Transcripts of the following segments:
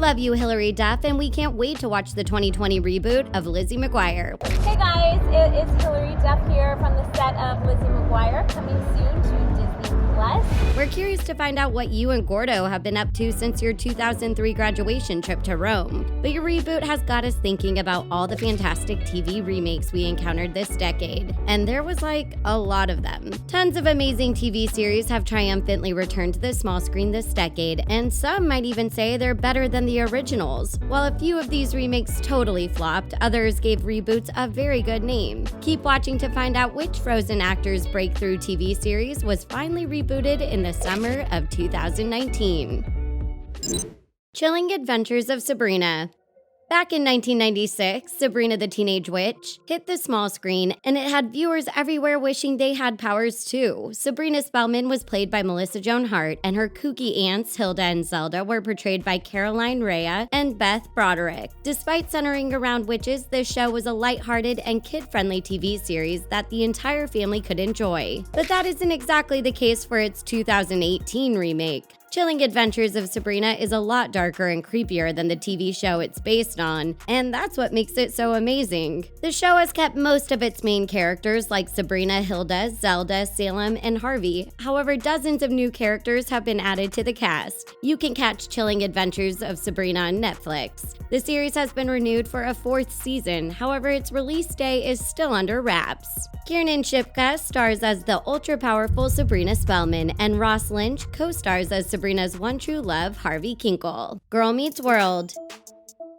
love you, Hilary Duff, and we can't wait to watch the 2020 reboot of Lizzie McGuire. Hey guys, it is Hilary Duff here from the set of Lizzie McGuire, coming soon to Disney+. We're curious to find out what you and Gordo have been up to since your 2003 graduation trip to Rome. But your reboot has got us thinking about all the fantastic TV remakes we encountered this decade. And there was like a lot of them. Tons of amazing TV series have triumphantly returned to the small screen this decade, and some might even say they're better than the originals. While a few of these remakes totally flopped, others gave reboots a very good name. Keep watching to find out which Frozen actor's breakthrough TV series was finally rebooted in the summer of 2019. Chilling Adventures of Sabrina. Back in 1996, Sabrina the Teenage Witch hit the small screen, and it had viewers everywhere wishing they had powers too. Sabrina Spellman was played by Melissa Joan Hart, and her kooky aunts Hilda and Zelda were portrayed by Caroline Rhea and Beth Broderick. Despite centering around witches, this show was a lighthearted and kid-friendly TV series that the entire family could enjoy. But that isn't exactly the case for its 2018 remake. Chilling Adventures of Sabrina is a lot darker and creepier than the TV show it's based on, and that's what makes it so amazing. The show has kept most of its main characters like Sabrina, Hilda, Zelda, Salem, and Harvey. However, dozens of new characters have been added to the cast. You can catch Chilling Adventures of Sabrina on Netflix. The series has been renewed for a 4th season, however its release day is still under wraps. Kiernan Shipka stars as the ultra-powerful Sabrina Spellman, and Ross Lynch co-stars as Sabrina's one true love, Harvey Kinkle. Girl Meets World.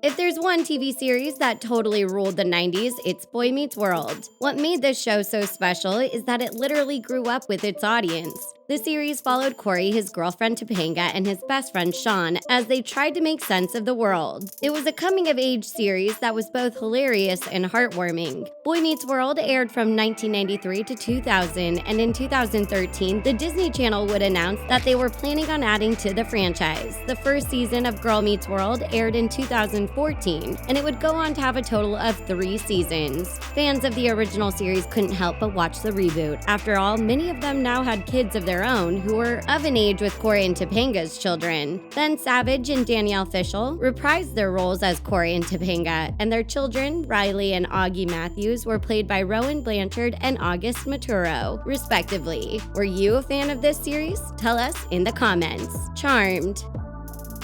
If there's one TV series that totally ruled the 90s, it's Boy Meets World. What made this show so special is that it literally grew up with its audience. The series followed Corey, his girlfriend Topanga, and his best friend Sean as they tried to make sense of the world. It was a coming-of-age series that was both hilarious and heartwarming. Boy Meets World aired from 1993 to 2000, and in 2013, the Disney Channel would announce that they were planning on adding to the franchise. The first season of Girl Meets World aired in 2014, and it would go on to have a total of 3 seasons. Fans of the original series couldn't help but watch the reboot. After all, many of them now had kids of their own who were of an age with Corey and Topanga's children. Ben Savage and Danielle Fishel reprised their roles as Corey and Topanga, and their children, Riley and Augie Matthews, were played by Rowan Blanchard and August Maturo, respectively. Were you a fan of this series? Tell us in the comments. Charmed.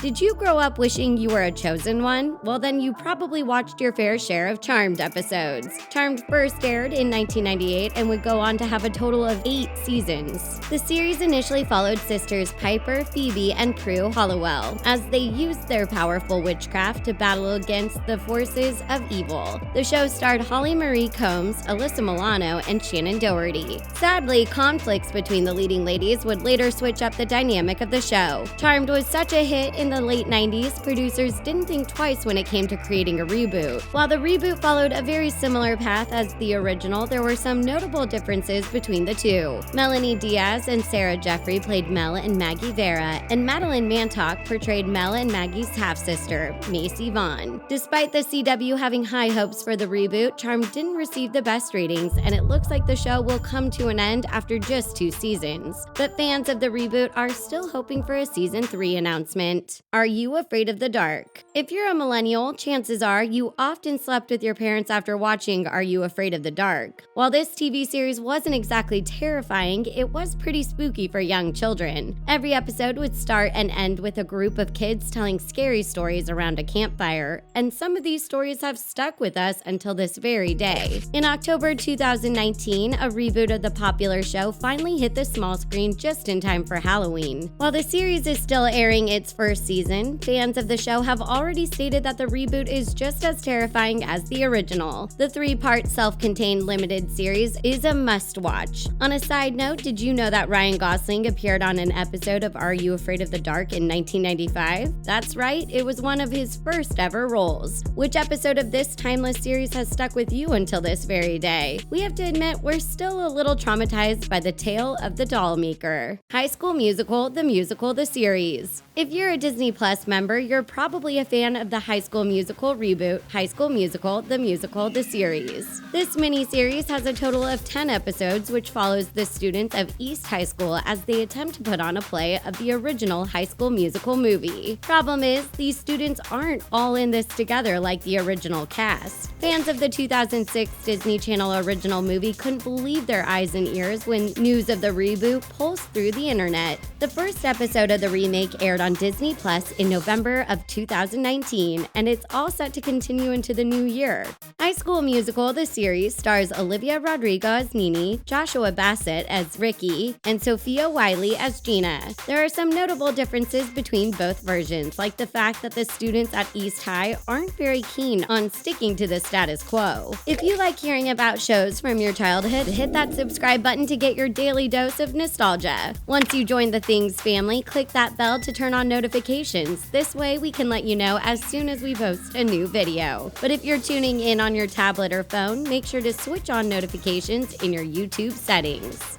Did you grow up wishing you were a chosen one? Well, then you probably watched your fair share of Charmed episodes. Charmed first aired in 1998 and would go on to have a total of 8 seasons. The series initially followed sisters Piper, Phoebe, and Prue Hollowell as they used their powerful witchcraft to battle against the forces of evil. The show starred Holly Marie Combs, Alyssa Milano, and Shannon Doherty. Sadly, conflicts between the leading ladies would later switch up the dynamic of the show. Charmed was such a hit in the late 90s, producers didn't think twice when it came to creating a reboot. While the reboot followed a very similar path as the original, there were some notable differences between the two. Melanie Diaz and Sarah Jeffrey played Mel and Maggie Vera, and Madeline Mantock portrayed Mel and Maggie's half-sister, Macy Vaughn. Despite the CW having high hopes for the reboot, Charmed didn't receive the best ratings, and it looks like the show will come to an end after just 2 seasons. But fans of the reboot are still hoping for a season 3 announcement. Are you afraid of the dark? If you're a millennial, chances are you often slept with your parents after watching Are You Afraid of the Dark? While this TV series wasn't exactly terrifying, it was pretty spooky for young children. Every episode would start and end with a group of kids telling scary stories around a campfire, and some of these stories have stuck with us until this very day. In October 2019, a reboot of the popular show finally hit the small screen just in time for Halloween. While the series is still airing its first season, fans of the show have already stated that the reboot is just as terrifying as the original. The 3-part self-contained limited series is a must-watch. On a side note, did you know that Ryan Gosling appeared on an episode of Are You Afraid of the Dark in 1995? That's right, it was one of his first ever roles. Which episode of this timeless series has stuck with you until this very day? We have to admit, we're still a little traumatized by the tale of the doll maker. High School Musical, the series. If you're a Disney Disney Plus member, you're probably a fan of the High School Musical reboot, High School Musical, the Musical, the series. This miniseries has a total of 10 episodes, which follows the students of East High School as they attempt to put on a play of the original High School Musical movie. Problem is, these students aren't all in this together like the original cast. Fans of the 2006 Disney Channel original movie couldn't believe their eyes and ears when news of the reboot pulsed through the internet. The first episode of the remake aired on Disney Plus in November of 2019, and it's all set to continue into the new year. High School Musical, the series, stars Olivia Rodrigo as Nini, Joshua Bassett as Ricky, and Sophia Wiley as Gina. There are some notable differences between both versions, like the fact that the students at East High aren't very keen on sticking to the status quo. If you like hearing about shows from your childhood, hit that subscribe button to get your daily dose of nostalgia. Once you join the Things family, click that bell to turn on notifications. This way we can let you know as soon as we post a new video. But if you're tuning in on your tablet or phone, make sure to switch on notifications in your YouTube settings.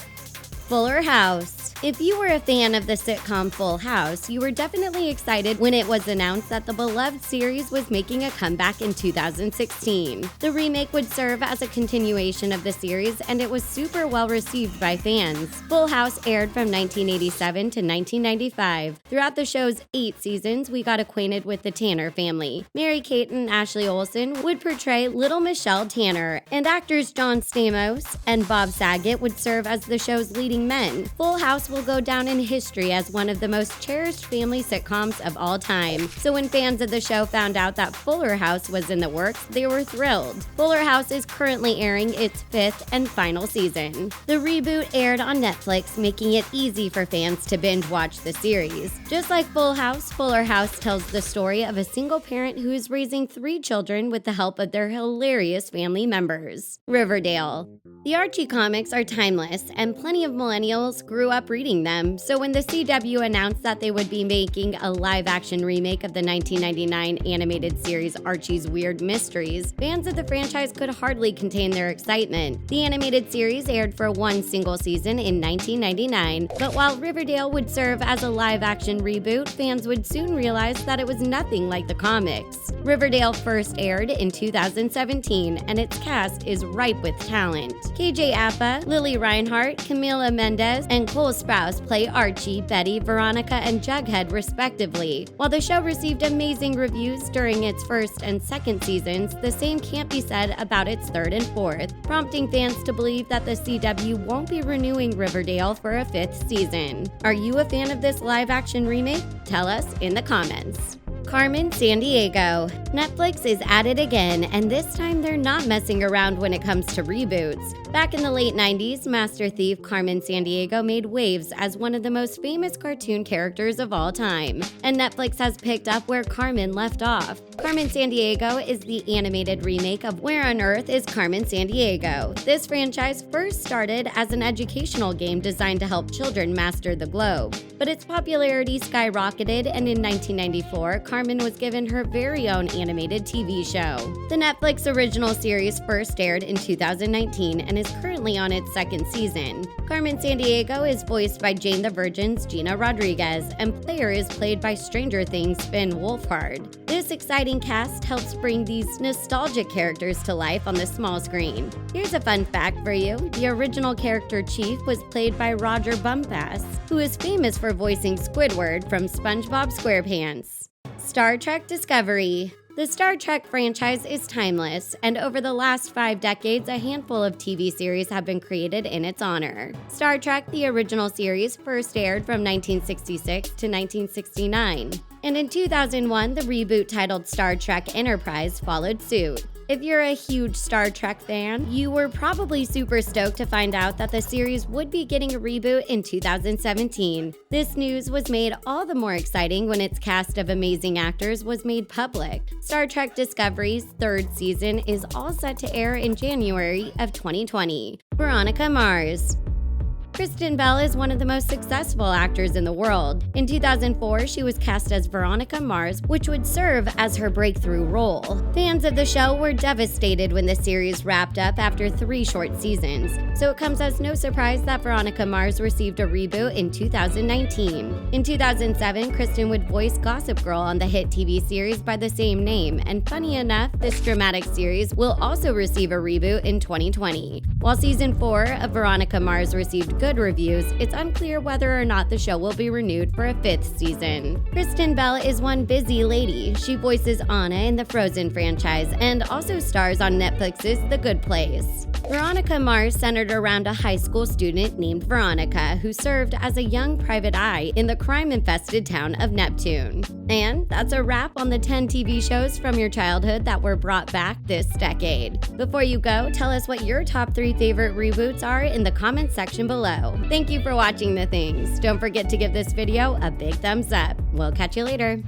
Fuller House. If you were a fan of the sitcom Full House, you were definitely excited when it was announced that the beloved series was making a comeback in 2016. The remake would serve as a continuation of the series, and it was super well received by fans. Full House aired from 1987 to 1995. Throughout the show's 8 seasons, we got acquainted with the Tanner family. Mary-Kate and Ashley Olsen would portray Little Michelle Tanner, and actors John Stamos and Bob Saget would serve as the show's leading men. Full House will go down in history as one of the most cherished family sitcoms of all time. So when fans of the show found out that Fuller House was in the works, they were thrilled. Fuller House is currently airing its 5th and final season. The reboot aired on Netflix, making it easy for fans to binge watch the series. Just like Full House, Fuller House tells the story of a single parent who is raising 3 children with the help of their hilarious family members. Riverdale. The Archie comics are timeless, and plenty of millennials grew up reading them, so when the CW announced that they would be making a live-action remake of the 1999 animated series Archie's Weird Mysteries, fans of the franchise could hardly contain their excitement. The animated series aired for one single season in 1999, but while Riverdale would serve as a live-action reboot, fans would soon realize that it was nothing like the comics. Riverdale first aired in 2017, and its cast is ripe with talent. KJ Apa, Lily Reinhart, Camila Mendez, and Cole Sprouse play Archie, Betty, Veronica, and Jughead respectively. While the show received amazing reviews during its first and second seasons, the same can't be said about its third and fourth, prompting fans to believe that the CW won't be renewing Riverdale for a 5th season. Are you a fan of this live-action remake? Tell us in the comments. Carmen Sandiego. Netflix is at it again, and this time they're not messing around when it comes to reboots. Back in the late 90s, master thief Carmen Sandiego made waves as one of the most famous cartoon characters of all time, and Netflix has picked up where Carmen left off. Carmen Sandiego is the animated remake of Where on Earth is Carmen Sandiego? This franchise first started as an educational game designed to help children master the globe, but its popularity skyrocketed, and in 1994, Carmen was given her very own animated TV show. The Netflix original series first aired in 2019 and is currently on its 2nd season. Carmen Sandiego is voiced by Jane the Virgin's Gina Rodriguez, and Player is played by Stranger Things' Finn Wolfhard. This exciting cast helps bring these nostalgic characters to life on the small screen. Here's a fun fact for you. The original character Chief was played by Roger Bumpass, who is famous for voicing Squidward from SpongeBob SquarePants. Star Trek Discovery. The Star Trek franchise is timeless, and over the last 5 decades, a handful of TV series have been created in its honor. Star Trek, the original series, first aired from 1966 to 1969, and in 2001, the reboot titled Star Trek Enterprise followed suit. If you're a huge Star Trek fan, you were probably super stoked to find out that the series would be getting a reboot in 2017. This news was made all the more exciting when its cast of amazing actors was made public. Star Trek Discovery's 3rd season is all set to air in January of 2020. Veronica Mars. Kristen Bell is one of the most successful actors in the world. In 2004, she was cast as Veronica Mars, which would serve as her breakthrough role. Fans of the show were devastated when the series wrapped up after 3 short seasons, so it comes as no surprise that Veronica Mars received a reboot in 2019. In 2007, Kristen would voice Gossip Girl on the hit TV series by the same name, and funny enough, this dramatic series will also receive a reboot in 2020. While season 4 of Veronica Mars received good reviews, it's unclear whether or not the show will be renewed for a 5th season. Kristen Bell is one busy lady. She voices Anna in the Frozen franchise and also stars on Netflix's The Good Place. Veronica Mars centered around a high school student named Veronica who served as a young private eye in the crime-infested town of Neptune. And that's a wrap on the 10 TV shows from your childhood that were brought back this decade. Before you go, tell us what your top 3 favorite reboots are in the comments section below. Thank you for watching The Things. Don't forget to give this video a big thumbs up. We'll catch you later.